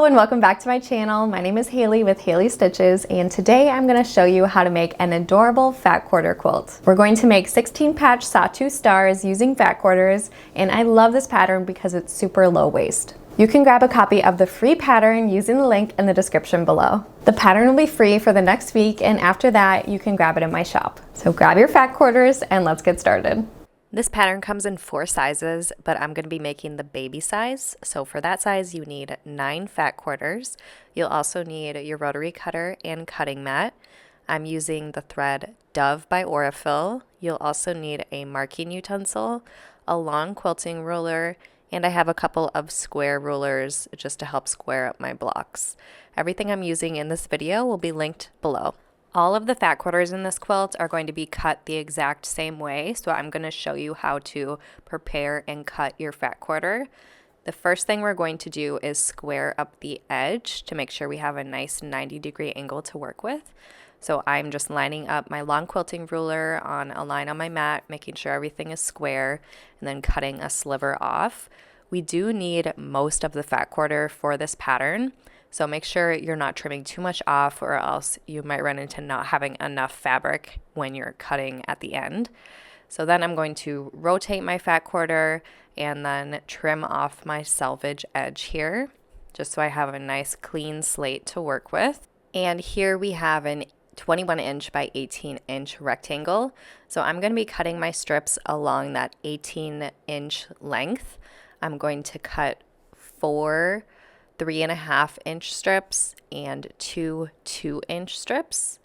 and welcome back to my channel. My name is Haley with Haley Stitches, and today I'm going to show you how to make an adorable fat quarter quilt. We're going to make 16 patch sawtooth stars using fat quarters, and I love this pattern because it's super low waist. You can grab a copy of the free pattern using the link in the description below. The pattern will be free for the next week, and after that you can grab it in my shop. So grab your fat quarters and let's get started. This pattern comes in 4 sizes, but I'm going to be making the baby size. So for that size, you need 9 fat quarters. You'll also need your rotary cutter and cutting mat. I'm using the thread Dove by Aurifil. You'll also need a marking utensil, a long quilting ruler, and I have a couple of square rulers just to help square up my blocks. Everything I'm using in this video will be linked below. All of the fat quarters in this quilt are going to be cut the exact same way, so I'm going to show you how to prepare and cut your fat quarter. The first thing we're going to do is square up the edge to make sure we have a nice 90-degree angle to work with. So I'm just lining up my long quilting ruler on a line on my mat, making sure everything is square, and then cutting a sliver off. We do need most of the fat quarter for this pattern, so make sure you're not trimming too much off, or else you might run into not having enough fabric when you're cutting at the end. So then I'm going to rotate my fat quarter and then trim off my selvage edge here, just so I have a nice clean slate to work with. And here we have an 21 inch by 18 inch rectangle. So I'm going to be cutting my strips along that 18 inch length. I'm going to cut 4 3.5 inch strips and 2 2-inch strips.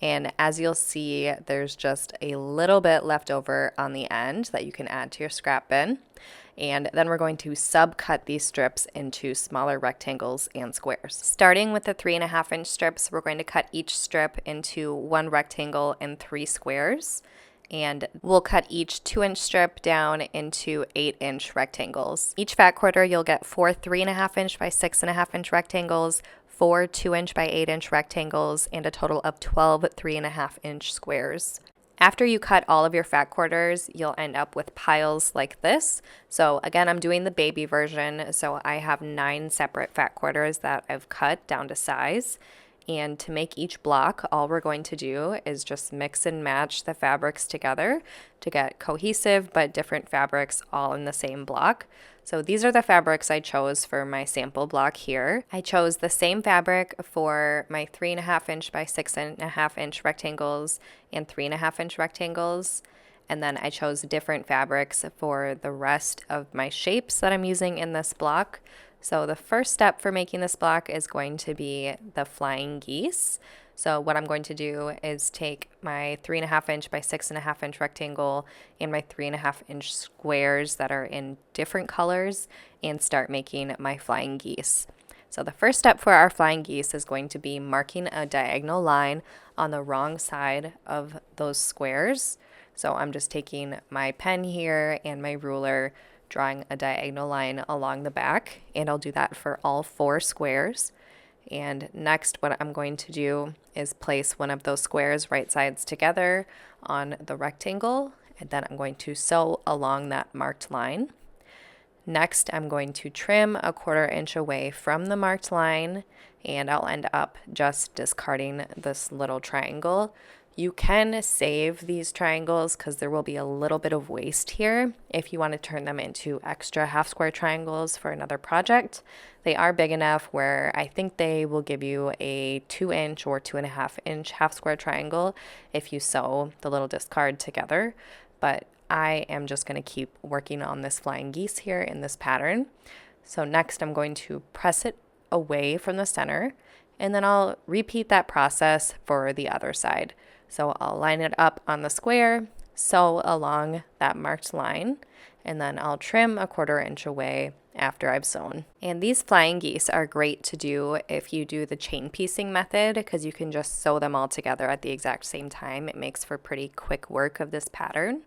And as you'll see, there's just a little bit left over on the end that you can add to your scrap bin. And then we're going to subcut these strips into smaller rectangles and squares. Starting with the 3.5 inch strips, we're going to cut each strip into 1 rectangle and 3 squares. And we'll cut each 2-inch strip down into 8-inch rectangles. Each fat quarter, you'll get 4 3.5 inch by 6.5 inch rectangles, 4 2-inch by 8-inch rectangles, and a total of 12 3.5 inch squares. After you cut all of your fat quarters, you'll end up with piles like this. So again, I'm doing the baby version, so I have 9 separate fat quarters that I've cut down to size. And to make each block, all we're going to do is just mix and match the fabrics together to get cohesive but different fabrics all in the same block. So these are the fabrics I chose for my sample block here. I chose the same fabric for my 3.5 inch by 6.5 inch rectangles and 3.5 inch rectangles. And then I chose different fabrics for the rest of my shapes that I'm using in this block. So the first step for making this block is going to be the flying geese. So what I'm going to do is take my 3.5 inch by 6.5 inch rectangle and my 3.5 inch squares that are in different colors and start making my flying geese. So the first step for our flying geese is going to be marking a diagonal line on the wrong side of those squares. So I'm just taking my pen here and my ruler, drawing a diagonal line along the back, and I'll do that for all 4 squares. And next, what I'm going to do is place one of those squares right sides together on the rectangle, and then I'm going to sew along that marked line. Next, I'm going to trim a 1/4 inch away from the marked line, and I'll end up just discarding this little triangle. You can save these triangles because there will be a little bit of waste here if you want to turn them into extra half square triangles for another project. They are big enough where I think they will give you a 2 inch or 2.5 inch half square triangle if you sew the little discard together. But I am just going to keep working on this flying geese here in this pattern. So next I'm going to press it away from the center, and then I'll repeat that process for the other side. So I'll line it up on the square, sew along that marked line, and then I'll trim a 1/4 inch away after I've sewn. And these flying geese are great to do if you do the chain piecing method, because you can just sew them all together at the exact same time. It makes for pretty quick work of this pattern.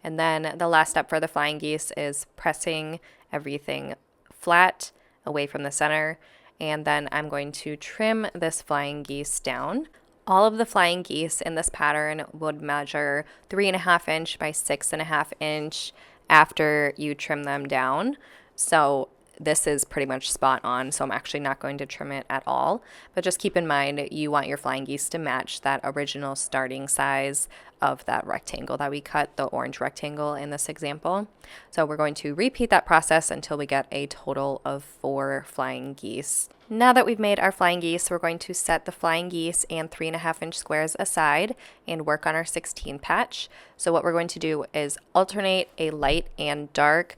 And then the last step for the flying geese is pressing everything flat away from the center, and then I'm going to trim this flying geese down. All of the flying geese in this pattern would measure 3.5 inch by 6.5 inch after you trim them down. So this is pretty much spot on, so I'm actually not going to trim it at all. But just keep in mind, you want your flying geese to match that original starting size of that rectangle that we cut, the orange rectangle in this example. So we're going to repeat that process until we get a total of 4 flying geese. Now that we've made our flying geese, we're going to set the flying geese and 3.5-inch squares aside and work on our 16 patch. So what we're going to do is alternate a light and dark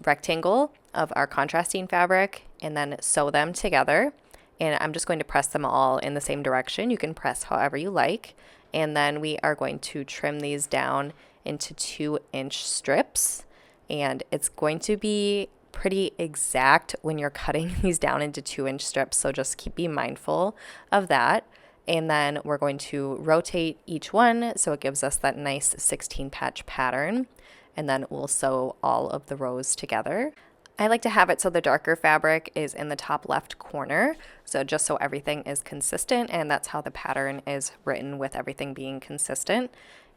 rectangle of our contrasting fabric and then sew them together. And I'm just going to press them all in the same direction. You can press however you like. And then we are going to trim these down into 2-inch strips. And it's going to be pretty exact when you're cutting these down into 2-inch strips, so just be mindful of that. And then we're going to rotate each one so it gives us that nice 16 patch pattern, and then we'll sew all of the rows together. I like to have it so the darker fabric is in the top left corner, so just so everything is consistent, and that's how the pattern is written, with everything being consistent.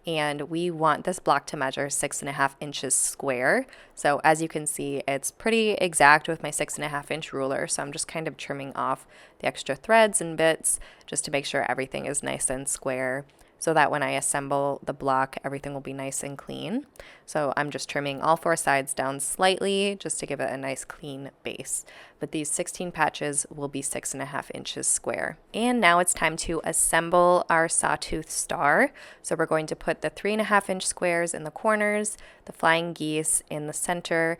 And we want this block to measure 6.5 inches square. So as you can see, it's pretty exact with my 6.5-inch ruler. So I'm just kind of trimming off the extra threads and bits just to make sure everything is nice and square, so that when I assemble the block, everything will be nice and clean. So I'm just trimming all 4 sides down slightly just to give it a nice clean base. But these 16 patches will be 6.5 inches square. And now it's time to assemble our Sawtooth Star. So we're going to put the 3.5-inch squares in the corners, the flying geese in the center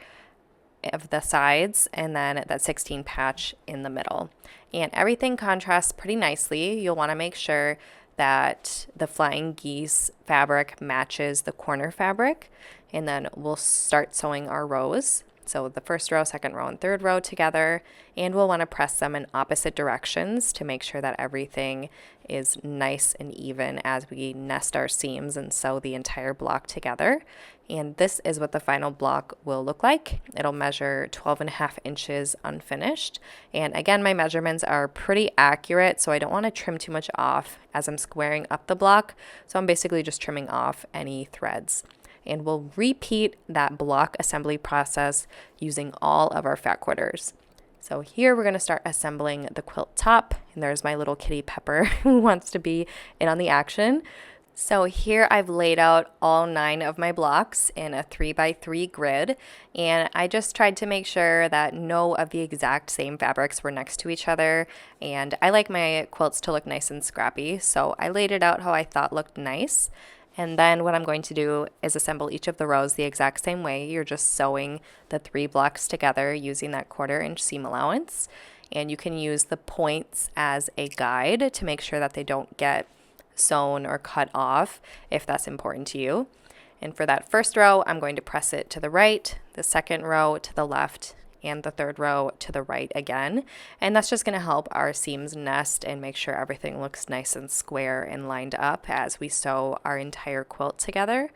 of the sides, and then that 16 patch in the middle. And everything contrasts pretty nicely. You'll want to make sure that the flying geese fabric matches the corner fabric, and then we'll start sewing our rows. So the first row, second row, and third row together, and we'll want to press them in opposite directions to make sure that everything is nice and even as we nest our seams and sew the entire block together. And this is what the final block will look like. It'll measure 12.5 inches unfinished. And again, my measurements are pretty accurate, so I don't want to trim too much off as I'm squaring up the block. So I'm basically just trimming off any threads. And we'll repeat that block assembly process using all of our fat quarters. So here we're going to start assembling the quilt top, and there's my little kitty Pepper who wants to be in on the action. So here I've laid out all 9 of my blocks in a 3x3 grid, and I just tried to make sure that no of the exact same fabrics were next to each other, and I like my quilts to look nice and scrappy, so I laid it out how I thought looked nice. And then what I'm going to do is assemble each of the rows the exact same way. You're just sewing the 3 blocks together using that 1/4-inch seam allowance. And you can use the points as a guide to make sure that they don't get sewn or cut off if that's important to you. And for that first row, I'm going to press it to the right, the second row to the left, and the third row to the right again. And that's just going to help our seams nest and make sure everything looks nice and square and lined up as we sew our entire quilt together.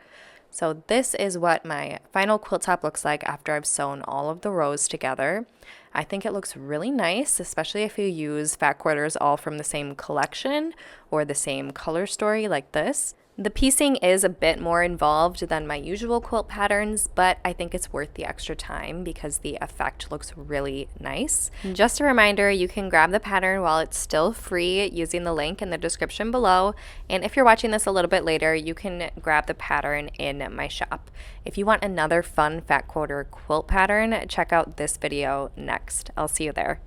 So this is what my final quilt top looks like after I've sewn all of the rows together. I think it looks really nice, especially if you use fat quarters all from the same collection or the same color story like this. The piecing is a bit more involved than my usual quilt patterns, but I think it's worth the extra time because the effect looks really nice. Just a reminder, you can grab the pattern while it's still free using the link in the description below. And if you're watching this a little bit later, you can grab the pattern in my shop. If you want another fun fat quarter quilt pattern, check out this video next. I'll see you there.